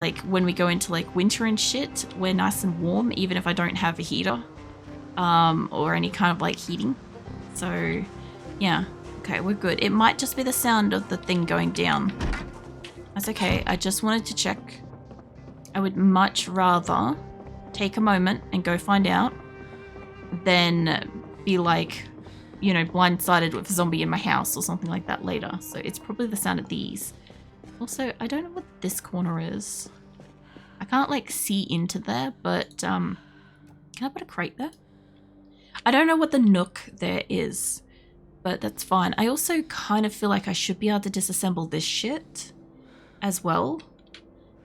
like when we go into like winter and shit, we're nice and warm, even if I don't have a heater, or any kind of like heating. So yeah, okay, we're good. It might just be the sound of the thing going down. That's okay. I just wanted to check. I would much rather take a moment and go find out than be like, you know, blindsided with a zombie in my house or something like that later. So it's probably the sound of these. Also, I don't know what this corner is. I can't like see into there, but can I put a crate there? I don't know what the nook there is, but that's fine. I also kind of feel like I should be able to disassemble this shit as well.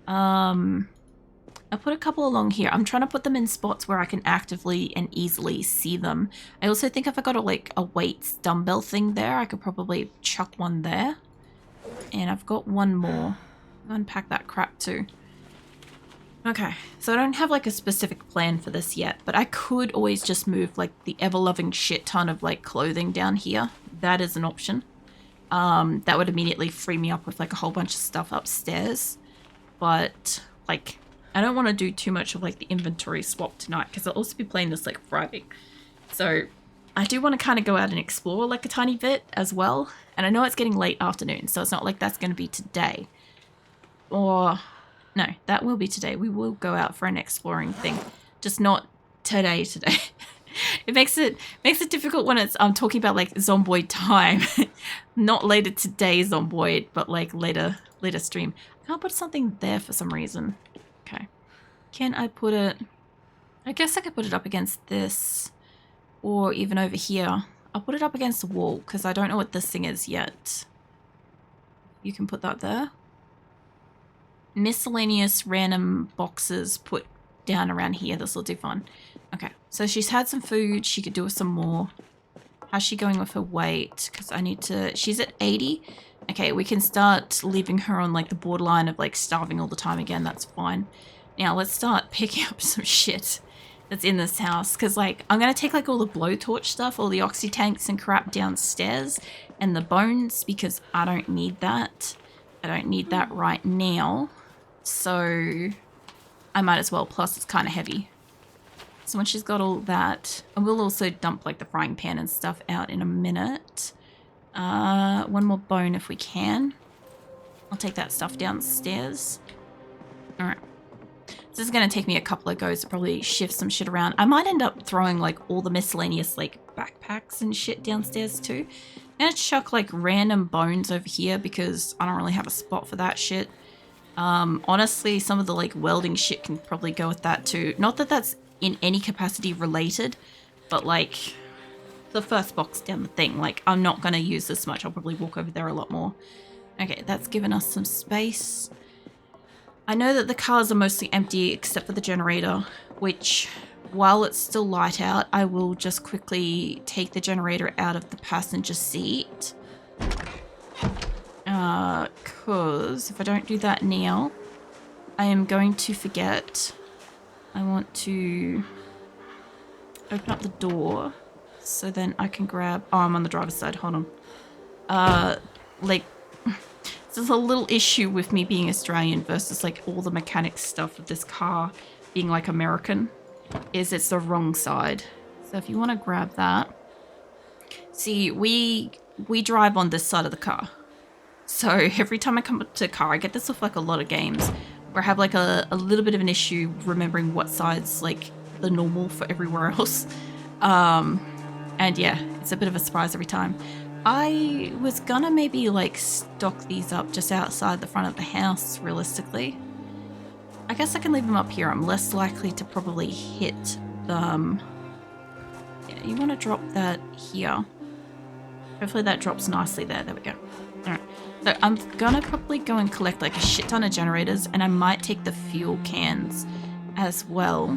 I put a couple along here. I'm trying to put them in spots where I can actively and easily see them. I also think if I got a weights dumbbell thing there, I could probably chuck one there. And I've got one more. I'll unpack that crap too. Okay, so I don't have like a specific plan for this yet, but I could always just move like the ever-loving shit ton of like clothing down here. That is an option. That would immediately free me up with like a whole bunch of stuff upstairs. But like, I don't want to do too much of like the inventory swap tonight because I'll also be playing this like Friday. So I do want to kind of go out and explore like a tiny bit as well. And I know it's getting late afternoon, so it's not like that's going to be today. Or no, that will be today. We will go out for an exploring thing, just not today. It makes it difficult when I'm talking about like Zomboid time, not later today Zomboid, but like later stream. I can't put something there for some reason. Okay, can I put it? I guess I could put it up against this, or even over here. I'll put it up against the wall because I don't know what this thing is yet. You can put that there. Miscellaneous random boxes put down around here. This will do fun. Okay, so she's had some food. She could do with some more. How's she going with her weight? Because I need to... She's at 80. Okay, we can start leaving her on like the borderline of like starving all the time again. That's fine. Now let's start picking up some shit that's in this house. Because like I'm going to take like all the blowtorch stuff, all the oxy tanks and crap downstairs. And the bones because I don't need that. I don't need that right now. So I might as well, plus it's kind of heavy. So when she's got all that, and we'll also dump like the frying pan and stuff out in a minute. One more bone if we can. I'll take that stuff downstairs. All right. This is going to take me a couple of goes to probably shift some shit around. I might end up throwing like all the miscellaneous like backpacks and shit downstairs too. I'm going to chuck like random bones over here because I don't really have a spot for that shit. Honestly, some of the like welding shit can probably go with that too. Not that that's in any capacity related, but like the first box down the thing, like I'm not going to use this much. I'll probably walk over there a lot more. Okay, that's given us some space. I know that the cars are mostly empty except for the generator, which while it's still light out, I will just quickly take the generator out of the passenger seat. Because if I don't do that now, I am going to forget. I want to open up the door so then I can grab... Oh, I'm on the driver's side. Hold on. Like, there's a little issue with me being Australian versus like all the mechanic stuff of this car being like American, is it's the wrong side. So if you want to grab that. See, we drive on this side of the car. So every time I come up to a car, I get this with like a lot of games where I have like a little bit of an issue remembering what side's like the normal for everywhere else. And yeah, it's a bit of a surprise every time. I was gonna maybe like stock these up just outside the front of the house realistically. I guess I can leave them up here. I'm less likely to probably hit them. Yeah, you want to drop that here. Hopefully that drops nicely there. There we go. Alright. So I'm gonna probably go and collect like a shit ton of generators and I might take the fuel cans as well.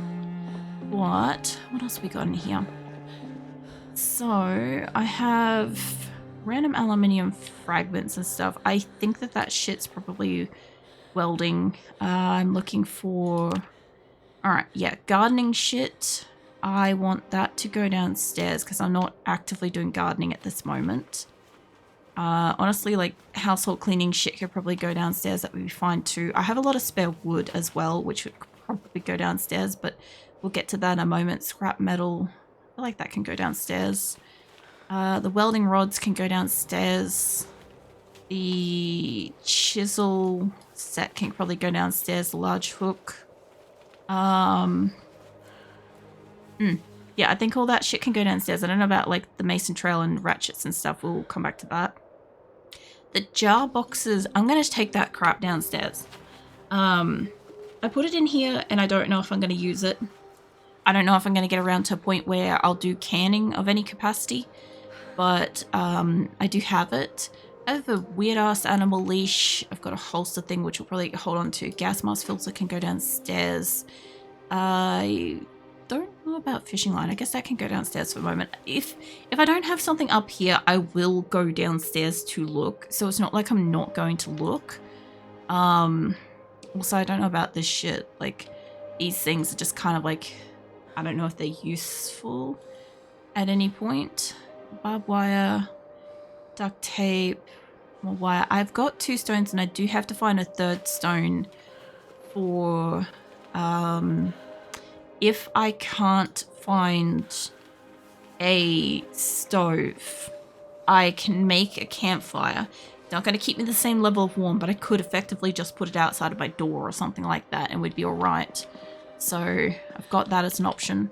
What else we got in here? So I have random aluminium fragments and stuff. I think that shit's probably welding. I'm looking for... Alright, yeah, gardening shit. I want that to go downstairs because I'm not actively doing gardening at this moment. Honestly, like household cleaning shit could probably go downstairs. That would be fine too. I have a lot of spare wood as well, which would probably go downstairs, but we'll get to that in a moment. Scrap metal, I feel like that can go downstairs. The welding rods can go downstairs. The chisel set can probably go downstairs. The large hook. Yeah, I think all that shit can go downstairs. I don't know about like the mason trail and ratchets and stuff. We'll come back to that. The jar boxes, I'm going to take that crap downstairs. I put it in here and I don't know if I'm going to use it. I don't know if I'm going to get around to a point where I'll do canning of any capacity. But I do have it. I have a weird-ass animal leash. I've got a holster thing which will probably hold on to. Gas mask filter can go downstairs. I don't know about fishing line. I guess that can go downstairs for a moment. If I don't have something up here, I will go downstairs to look. So it's not like I'm not going to look. Also, I don't know about this shit. Like, these things are just kind of like, I don't know if they're useful at any point. Barbed wire, duct tape, more wire. I've got 2 stones and I do have to find a 3rd stone for if I can't find a stove, I can make a campfire. It's not going to keep me the same level of warm, but I could effectively just put it outside of my door or something like that and we'd be all right. So I've got that as an option.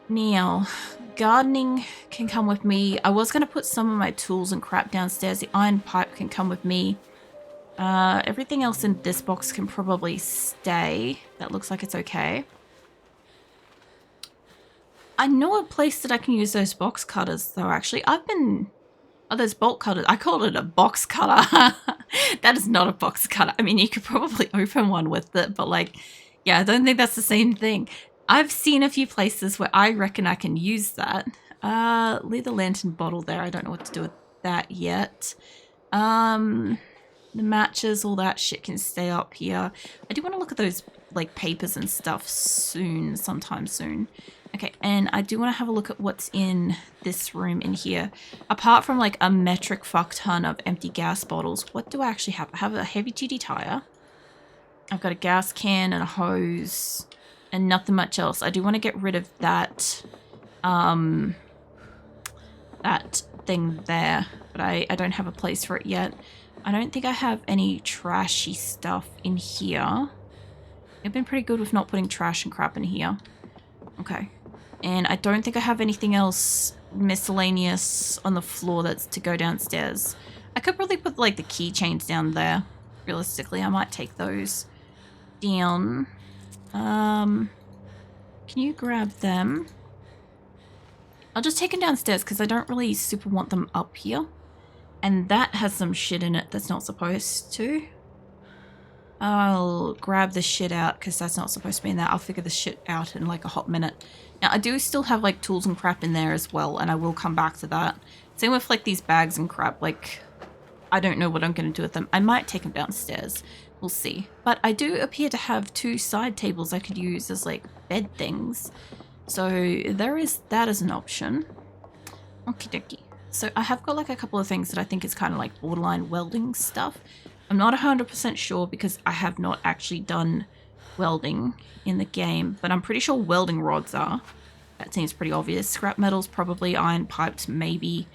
Now, gardening can come with me. I was going to put some of my tools and crap downstairs. The iron pipe can come with me. Everything else in this box can probably stay. That looks like it's okay. I know a place that I can use those box cutters, though, actually. Oh, those bolt cutters. I called it a box cutter. That is not a box cutter. I mean, you could probably open one with it, but, like, yeah, I don't think that's the same thing. I've seen a few places where I reckon I can use that. Leave the lantern bottle there. I don't know what to do with that yet. The matches, all that shit can stay up here. I do want to look at those, like, papers and stuff sometime soon. Okay, and I do want to have a look at what's in this room in here. Apart from, like, a metric fuck ton of empty gas bottles, what do I actually have? I have a heavy-duty tire. I've got a gas can and a hose and nothing much else. I do want to get rid of that, that thing there, but I don't have a place for it yet. I don't think I have any trashy stuff in here. I've been pretty good with not putting trash and crap in here. Okay. And I don't think I have anything else miscellaneous on the floor that's to go downstairs. I could probably put, like, the keychains down there. Realistically, I might take those down. Can you grab them? I'll just take them downstairs because I don't really super want them up here. And that has some shit in it that's not supposed to. I'll grab the shit out because that's not supposed to be in there. I'll figure the shit out in like a hot minute. Now, I do still have like tools and crap in there as well, and I will come back to that. Same with like these bags and crap. Like, I don't know what I'm going to do with them. I might take them downstairs. We'll see. But I do appear to have 2 side tables I could use as like bed things. So there is that as an option. Okie dokie. So I have got like a couple of things that I think is kind of like borderline welding stuff. I'm not 100% sure because I have not actually done welding in the game, but I'm pretty sure welding rods are. That seems pretty obvious. Scrap metals, probably. Iron pipes, maybe.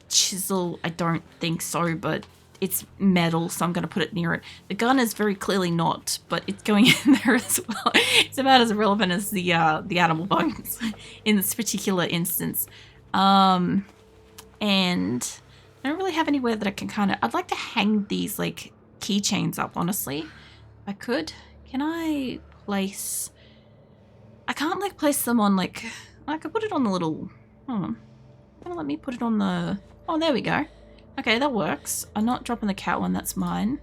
Chisel, I don't think so, but it's metal, so I'm going to put it near it. The gun is very clearly not, but it's going in there as well. It's about as irrelevant as the animal bones in this particular instance. And I don't really have anywhere that I can kind of... I'd like to hang these, like, keychains up, honestly. If I could. Can I place... I can't, like, place them on, like... I could put it on the little... Hold on. Gonna let me put it on the... Oh, there we go. Okay, that works. I'm not dropping the cat one. That's mine.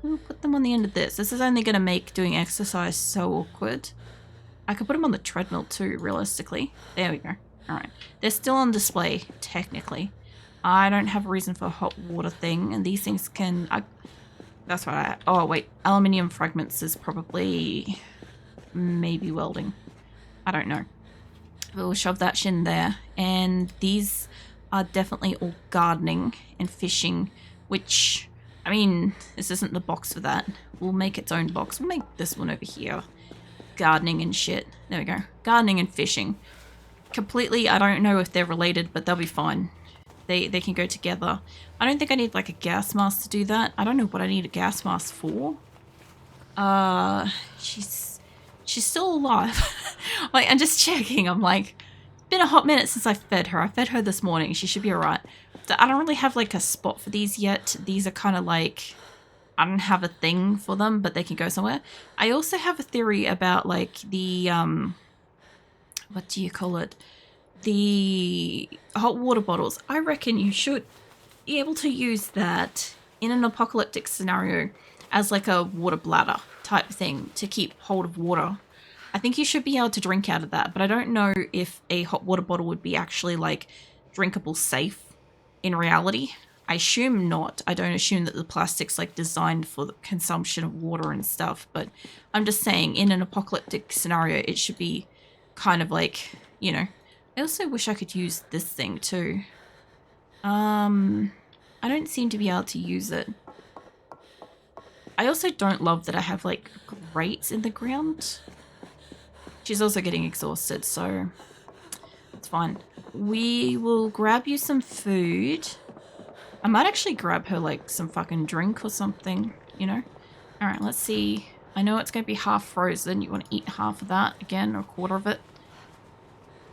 We'll put them on the end of this. This is only going to make doing exercise so awkward. I could put them on the treadmill, too, realistically. There we go. All right. They're still on display, technically. I don't have a reason for a hot water thing, and these things can... that's what I... Oh, wait. Aluminium fragments is probably... maybe welding. I don't know. We'll shove that shit in there. And these are definitely all gardening and fishing, which, I mean, this isn't the box for that. We'll make its own box. We'll make this one over here. Gardening and shit. There we go. Gardening and fishing. Completely, I don't know if they're related, but they'll be fine. They can go together. I don't think I need like a gas mask to do that. I don't know what I need a gas mask for. She's still alive. Like, I'm just checking. I'm like, it's been a hot minute since I fed her. I fed her this morning. She should be alright. I don't really have like a spot for these yet. These are kind of like, I don't have a thing for them, but they can go somewhere. I also have a theory about like the, what do you call it? The hot water bottles. I reckon you should be able to use that in an apocalyptic scenario as like a water bladder type thing to keep hold of water. I think you should be able to drink out of that, but I don't know if a hot water bottle would be actually like drinkable safe in reality. I assume not. I don't assume that the plastic's like designed for the consumption of water and stuff, but I'm just saying in an apocalyptic scenario, it should be kind of like, you know. I also wish I could use this thing too. I don't seem to be able to use it. I also don't love that I have like grates in the ground. She's also getting exhausted, so it's fine. We will grab you some food. I might actually grab her like some fucking drink or something, you know? All right, let's see. I know it's going to be half frozen. You want to eat half of that again, or a quarter of it.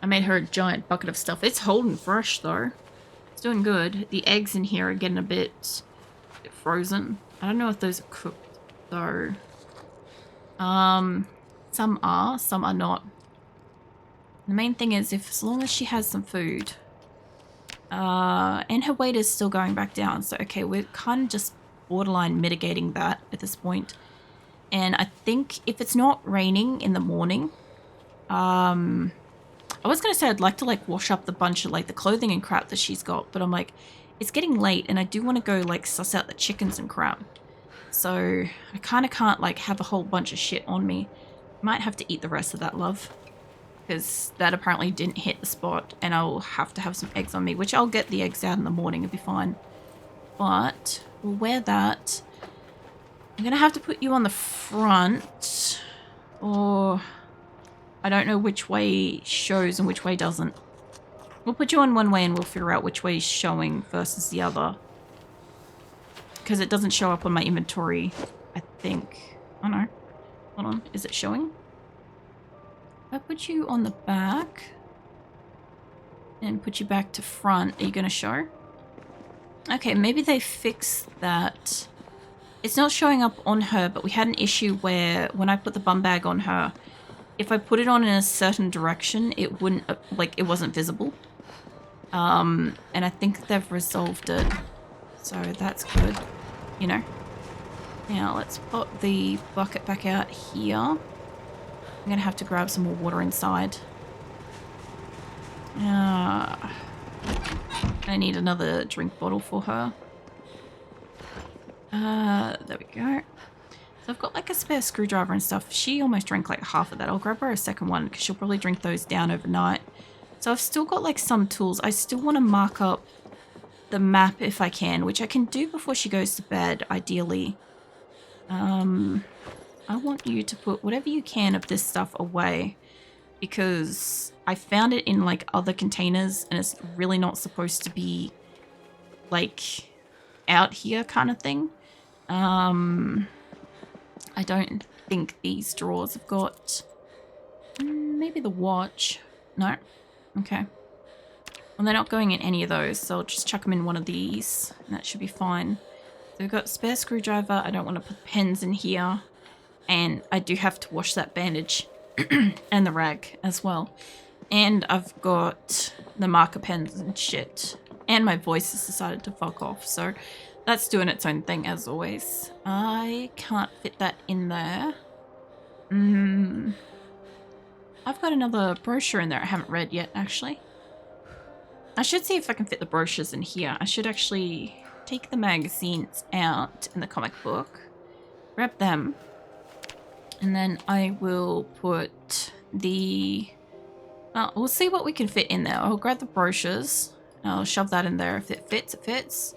I made her a giant bucket of stuff. It's holding fresh though. It's doing good. The eggs in here are getting a bit frozen. I don't know if those are cooked though. Some are not. The main thing is if as long as she has some food. And her weight is still going back down. So okay, we're kind of just borderline mitigating that at this point. And I think if it's not raining in the morning, I was going to say I'd like to like wash up the bunch of like the clothing and crap that she's got, but I'm like, it's getting late and I do want to go like suss out the chickens and crap. So I kind of can't like have a whole bunch of shit on me. Might have to eat the rest of that, love. Because that apparently didn't hit the spot and I'll have to have some eggs on me, which I'll get the eggs out in the morning, it'll be fine. But we'll wear that. I'm going to have to put you on the front or... I don't know which way shows and which way doesn't. We'll put you on one way and we'll figure out which way is showing versus the other. Because it doesn't show up on my inventory, I think. Oh no. Hold on. Is it showing? If I put you on the back and put you back to front, are you going to show? Okay, maybe they fixed that. It's not showing up on her, but we had an issue where when I put the bum bag on her, if I put it on in a certain direction, it wouldn't, like, it wasn't visible. And I think they've resolved it. So that's good, you know. Now let's put the bucket back out here. I'm going to have to grab some more water inside. I need another drink bottle for her. There we go. So I've got like a spare screwdriver and stuff. She almost drank like half of that. I'll grab her a second one because she'll probably drink those down overnight. So I've still got like some tools. I still want to mark up the map if I can, which I can do before she goes to bed, ideally. I want you to put whatever you can of this stuff away because I found it in like other containers and it's really not supposed to be like out here kind of thing. I don't think these drawers have got... maybe the watch. No. Okay. Well, they're not going in any of those, so I'll just chuck them in one of these, and that should be fine. So we've got spare screwdriver. I don't want to put pens in here. And I do have to wash that bandage and the rag as well. And I've got the marker pens and shit. And my voice has decided to fuck off, so... that's doing its own thing, as always. I can't fit that in there. I've got another brochure in there I haven't read yet, actually. I should see if I can fit the brochures in here. I should actually take the magazines out in the comic book, grab them, and then I will put the... we'll see what we can fit in there. I'll grab the brochures, I'll shove that in there. If it fits, it fits.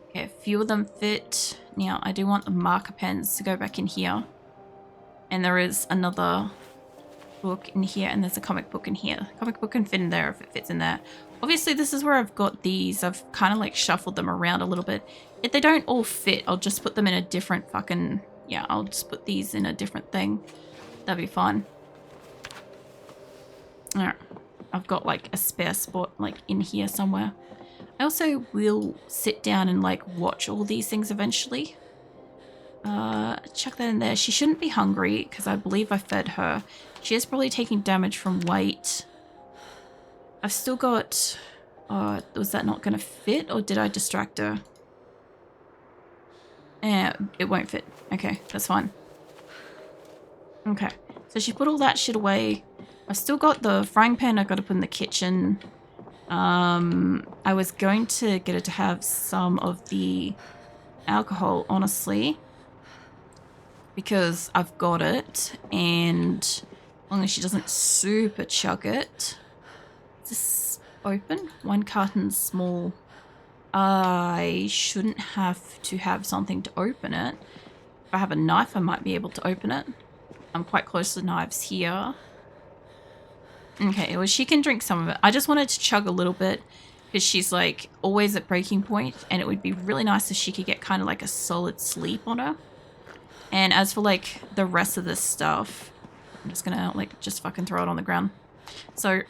Okay, a few of them fit. Now, I do want the marker pens to go back in here. And there is another book in here, and there's a comic book in here. Comic book can fit in there if it fits in there. Obviously, this is where I've got these. I've kind of like shuffled them around a little bit. If they don't all fit, I'll just put them in a different fucking... Yeah, I'll just put these in a different thing. That'd be fine. Alright. I've got like a spare spot like in here somewhere. I also will sit down and like watch all these things eventually. Chuck that in there. She shouldn't be hungry because I believe I fed her. She is probably taking damage from weight. I've still got... was that not going to fit or did I distract her? Yeah, it won't fit. Okay, that's fine. Okay, so she put all that shit away. I've still got the frying pan I've got to put in the kitchen. I was going to get her to have some of the alcohol, honestly, because I've got it, and as long as she doesn't super chug it. Is this open? One carton's small. I shouldn't have to have something to open it. If I have a knife, I might be able to open it. I'm quite close to knives here. Okay, well, she can drink some of it. I just wanted to chug a little bit because she's like always at breaking point, and it would be really nice if she could get kind of like a solid sleep on her. And as for like the rest of this stuff, I'm just gonna like just fucking throw it on the ground. So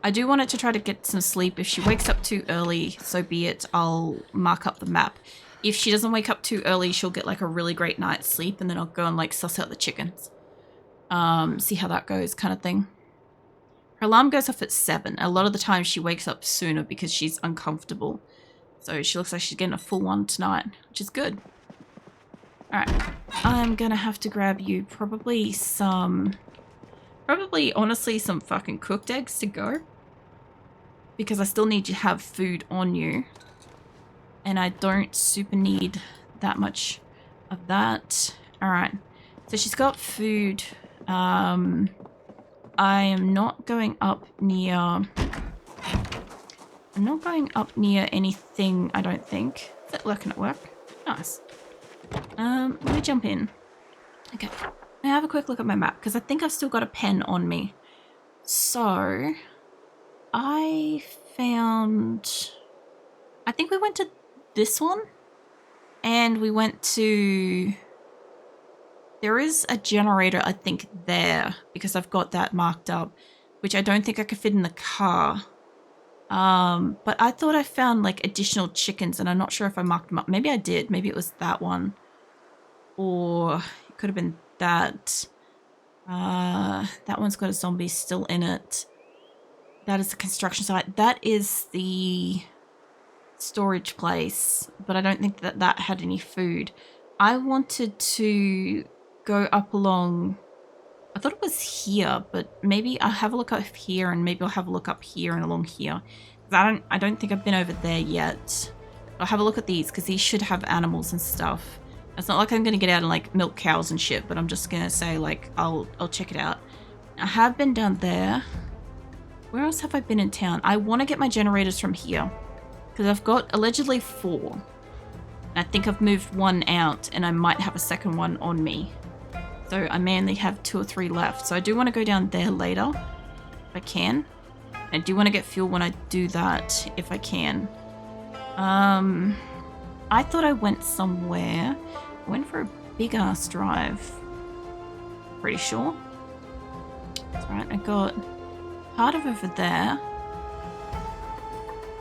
I do want her to try to get some sleep. If she wakes up too early, so be it. I'll mark up the map. If she doesn't wake up too early, she'll get like a really great night's sleep, and then I'll go and like suss out the chickens. See how that goes, kind of thing. Her alarm goes off at 7. A lot of the time she wakes up sooner because she's uncomfortable. So she looks like she's getting a full one tonight, which is good. Alright, I'm gonna have to grab you probably honestly some fucking cooked eggs to go. Because I still need to have food on you. And I don't super need that much of that. Alright, so she's got food. I am not going up near... I'm not going up near anything, I don't think. Is that looking at work? Nice. Let me jump in. Okay. Now have a quick look at my map, because I think I've still got a pen on me. So, I found... I think we went to this one, and we went to... There is a generator, I think, there, because I've got that marked up, which I don't think I could fit in the car. But I thought I found, like, additional chickens, and I'm not sure if I marked them up. Maybe I did. Maybe it was that one. Or it could have been that. That one's got a zombie still in it. That is the construction site. That is the storage place, but I don't think that that had any food. I wanted to go up along... I thought it was here, but maybe I'll have a look up here, and maybe I'll have a look up here and along here. I don't think I've been over there yet. I'll have a look at these, because these should have animals and stuff. It's not like I'm going to get out and like milk cows and shit, but I'm just going to say like I'll check it out. I have been down there. Where else have I been in town? I want to get my generators from here, because I've got allegedly 4. I think I've moved one out, and I might have a second one on me. So I may only have 2 or 3 left. So I do want to go down there later, if I can. I do want to get fuel when I do that, if I can. I thought I went somewhere. I went for a big-ass drive. Pretty sure. That's right, I got part of over there.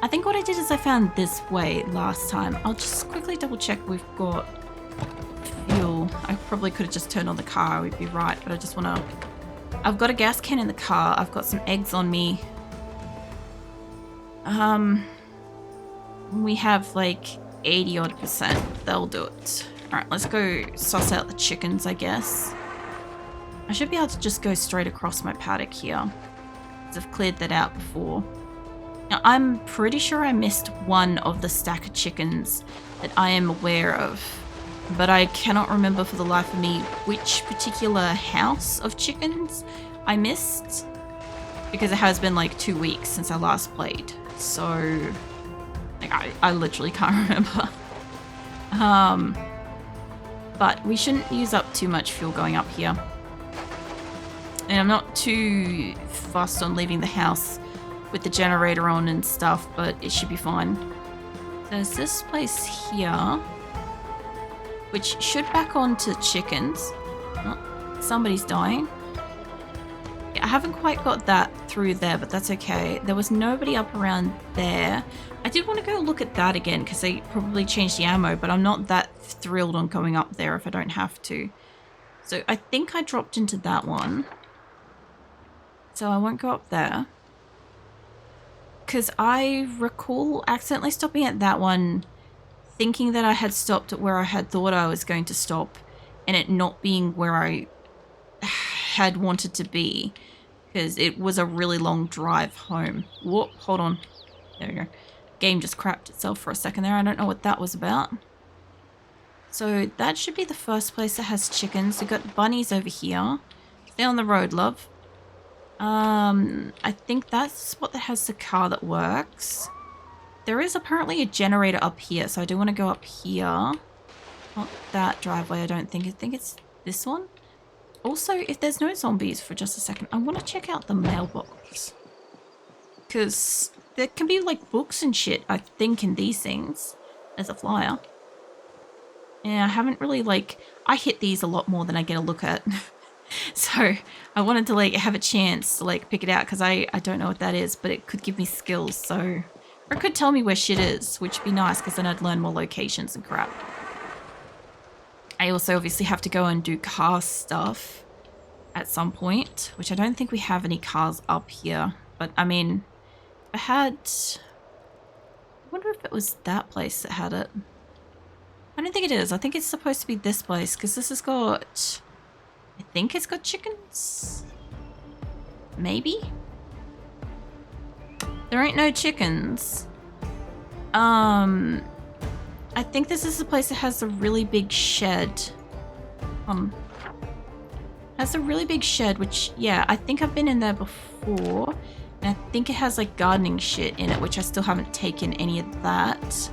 I think what I did is I found this way last time. I'll just quickly double check we've got fuel. I probably could have just turned on the car, we'd be right, but I just want to... I've got a gas can in the car. I've got some eggs on me. We have like 80-odd%. They'll do it. Alright, let's go suss out the chickens, I guess. I should be able to just go straight across my paddock here, because I've cleared that out before. Now, I'm pretty sure I missed one of the stack of chickens that I am aware of, but I cannot remember for the life of me which particular house of chickens I missed, because it has been like 2 weeks since I last played. so like I literally can't remember. But we shouldn't use up too much fuel going up here. And I'm not too fussed on leaving the house with the generator on and stuff, but it should be fine. There's this place here, which should back on to chickens. Oh, somebody's dying. Yeah, I haven't quite got that through there, but that's okay. There was nobody up around there. I did want to go look at that again because they probably changed the ammo, but I'm not that thrilled on going up there if I don't have to. So I think I dropped into that one. So I won't go up there. Because I recall accidentally stopping at that one, thinking that I had stopped at where I had thought I was going to stop, and it not being where I had wanted to be, because it was a really long drive home. Whoop, hold on. There we go. Game just crapped itself for a second there. I don't know what that was about. So that should be the first place that has chickens. We've got bunnies over here. Stay on the road, love. I think that's the spot that has the car that works. There is apparently a generator up here, so I do want to go up here. Not that driveway, I don't think. I think it's this one. Also, if there's no zombies for just a second, I want to check out the mailbox. Because there can be like books and shit, I think, in these things. There's a flyer. Yeah, I haven't really like... I hit these a lot more than I get a look at. So I wanted to like have a chance to like pick it out because I don't know what that is, but it could give me skills, so... Or it could tell me where shit is, which would be nice because then I'd learn more locations and crap. I also obviously have to go and do car stuff at some point, which I don't think we have any cars up here. But I mean, I had... I wonder if it was that place that had it. I don't think it is. I think it's supposed to be this place because this has got... I think it's got chickens? Maybe? There ain't no chickens. I think this is the place that has a really big shed. Has a really big shed, which, yeah, I think I've been in there before. And I think it has like gardening shit in it, which I still haven't taken any of that.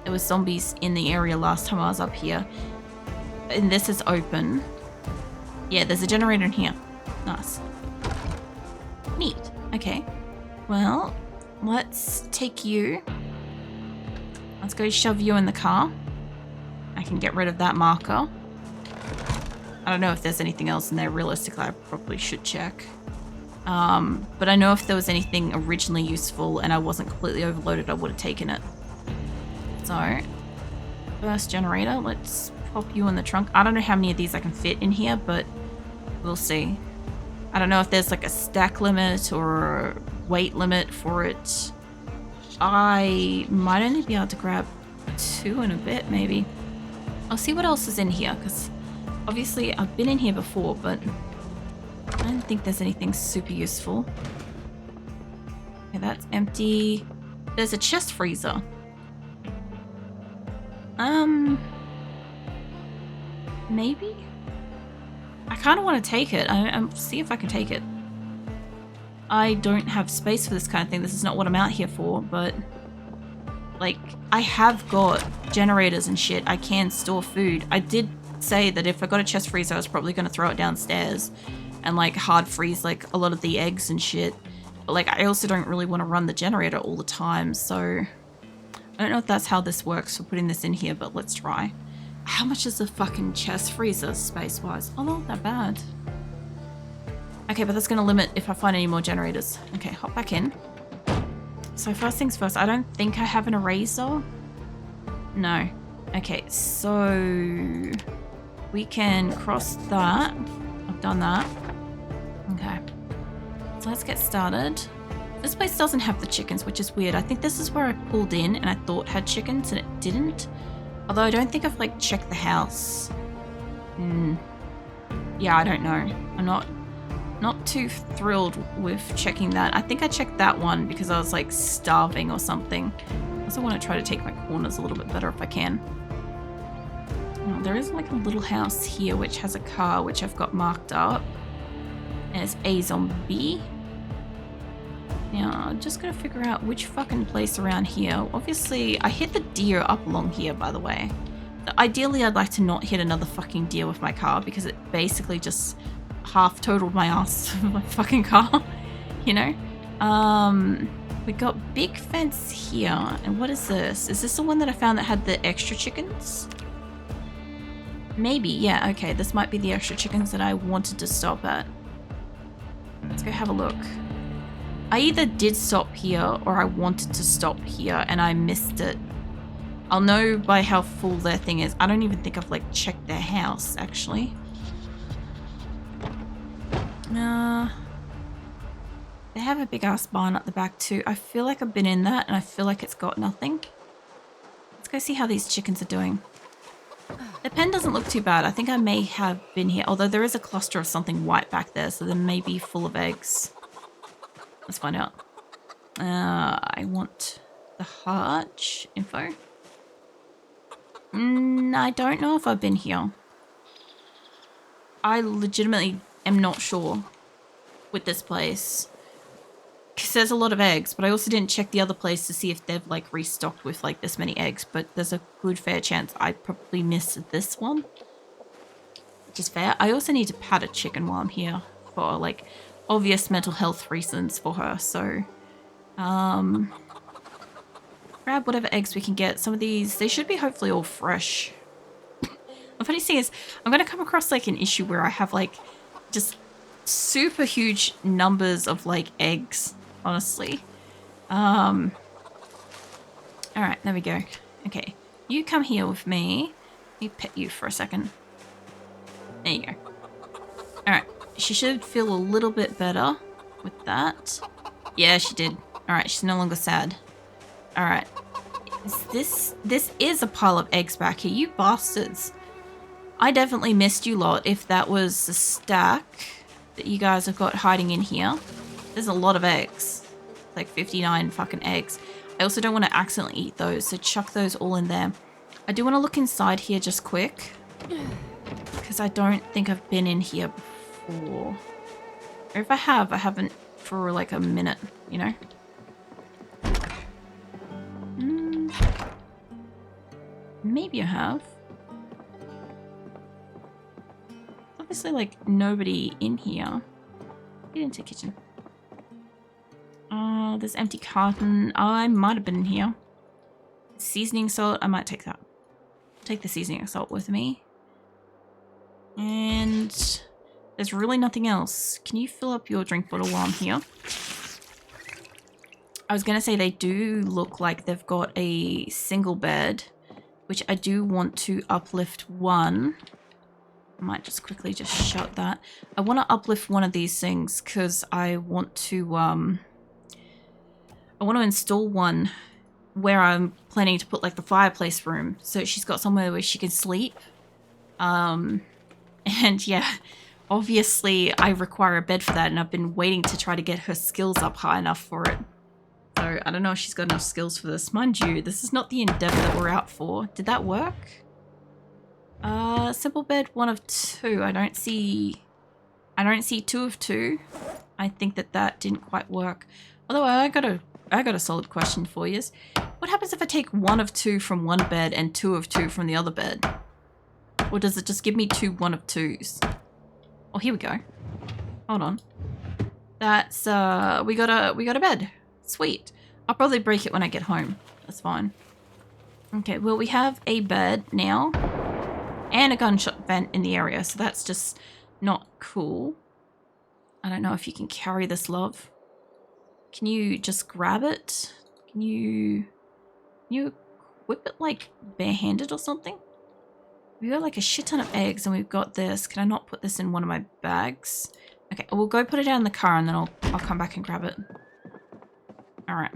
There was zombies in the area last time I was up here. And this is open. Yeah, there's a generator in here. Nice. Neat. Okay. Well, let's take you. Let's go shove you in the car. I can get rid of that marker. I don't know if there's anything else in there. Realistically, I probably should check. But I know if there was anything originally useful and I wasn't completely overloaded, I would have taken it. So, first generator, let's pop you in the trunk. I don't know how many of these I can fit in here, but we'll see. I don't know if there's like a stack limit or a weight limit for it. I might only be able to grab 2 in a bit, maybe. I'll see what else is in here, because obviously I've been in here before, but I don't think there's anything super useful. Okay, that's empty. There's a chest freezer. Maybe? I kind of want to take it. I'll see if I can take it. I don't have space for this kind of thing. This is not what I'm out here for, but... Like, I have got generators and shit. I can store food. I did say that if I got a chest freezer, I was probably going to throw it downstairs and, like, hard freeze, like, a lot of the eggs and shit. But, like, I also don't really want to run the generator all the time, so... I don't know if that's how this works for putting this in here, but let's try. How much is the fucking chest freezer space-wise? Oh, not that bad. Okay, but that's going to limit if I find any more generators. Okay, hop back in. So first things first, I don't think I have an eraser. No. Okay, so we can cross that. I've done that. Okay. So let's get started. This place doesn't have the chickens, which is weird. I think this is where I pulled in and I thought had chickens and it didn't. Although I don't think I've like checked the house. Yeah, I don't know. I'm not too thrilled with checking that. I think I checked that one because I was like starving or something. I also want to try to take my corners a little bit better if I can. Oh, there is like a little house here which has a car which I've got marked up. And it's a zombie. Now, I'm just gonna figure out which fucking place around here. Obviously, I hit the deer up along here, by the way. Ideally, I'd like to not hit another fucking deer with my car because it basically just half totaled my ass with my fucking car, you know? We got big fence here. And what is this? Is this the one that I found that had the extra chickens? Maybe, yeah, okay. This might be the extra chickens that I wanted to stop at. Let's go have a look. I either did stop here or I wanted to stop here and I missed it. I'll know by how full their thing is. I don't even think I've like checked their house actually. They have a big ass barn at the back too. I feel like I've been in that and I feel like it's got nothing. Let's go see how these chickens are doing. The pen doesn't look too bad. I think I may have been here, although there is a cluster of something white back there, so they may be full of eggs. Let's find out. I want the Hutch info. I don't know if I've been here. I legitimately am not sure with this place. Because there's a lot of eggs, but I also didn't check the other place to see if they've like restocked with like this many eggs, but there's a good fair chance I probably missed this one. Which is fair. I also need to pat a chicken while I'm here for like obvious mental health reasons for her, so grab whatever eggs we can get. Some of these, they should be hopefully all fresh. The funny thing is, I'm going to come across like an issue where I have like just super huge numbers of like eggs, honestly. Alright, there we go. Okay, you come here with me. Let me pet you for a second. There you go. Alright, she should feel a little bit better with that. Yeah, she did. Alright, she's no longer sad. Alright. This is a pile of eggs back here, you bastards. I definitely missed you lot if that was a stack that you guys have got hiding in here. There's a lot of eggs. Like 59 fucking eggs. I also don't want to accidentally eat those, so chuck those all in there. I do want to look inside here just quick. Because I don't think I've been in here before. Or if I have, I haven't for like a minute, you know? Maybe I have. Obviously, like, nobody in here. Get into the kitchen. There's empty carton. I might have been in here. Seasoning salt. I might take that. Take the seasoning salt with me. And there's really nothing else. Can you fill up your drink bottle while I'm here? I was going to say they do look like they've got a single bed, which I do want to uplift one. I might just quickly just shut that. I want to uplift one of these things because I want to install one where I'm planning to put like the fireplace room, so she's got somewhere where she can sleep. And yeah, obviously I require a bed for that, and I've been waiting to try to get her skills up high enough for it. So I don't know if she's got enough skills for this. Mind you, this is not the endeavor that we're out for. Did that work? Simple bed 1 of 2. I don't see 2 of 2. I think that didn't quite work. Although I got a solid question for you. What happens if I take 1 of 2 from one bed and 2 of 2 from the other bed? Or does it just give me 2 1 of 2s? Oh, here we go. Hold on. That's we got a bed. Sweet. I'll probably break it when I get home. That's fine. Okay, well, we have a bed now. And a gunshot vent in the area, so that's just not cool. I don't know if you can carry this, love. Can you just grab it? Can you whip it like barehanded or something? We've got like a shit ton of eggs and we've got this. Can I not put this in one of my bags? Okay, we'll go put it out in the car and then I'll come back and grab it. Alright.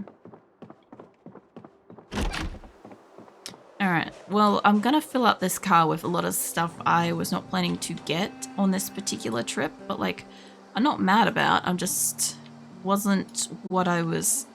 Alright, well, I'm gonna fill up this car with a lot of stuff I was not planning to get on this particular trip, but like, I'm not mad about, I'm just wasn't what I was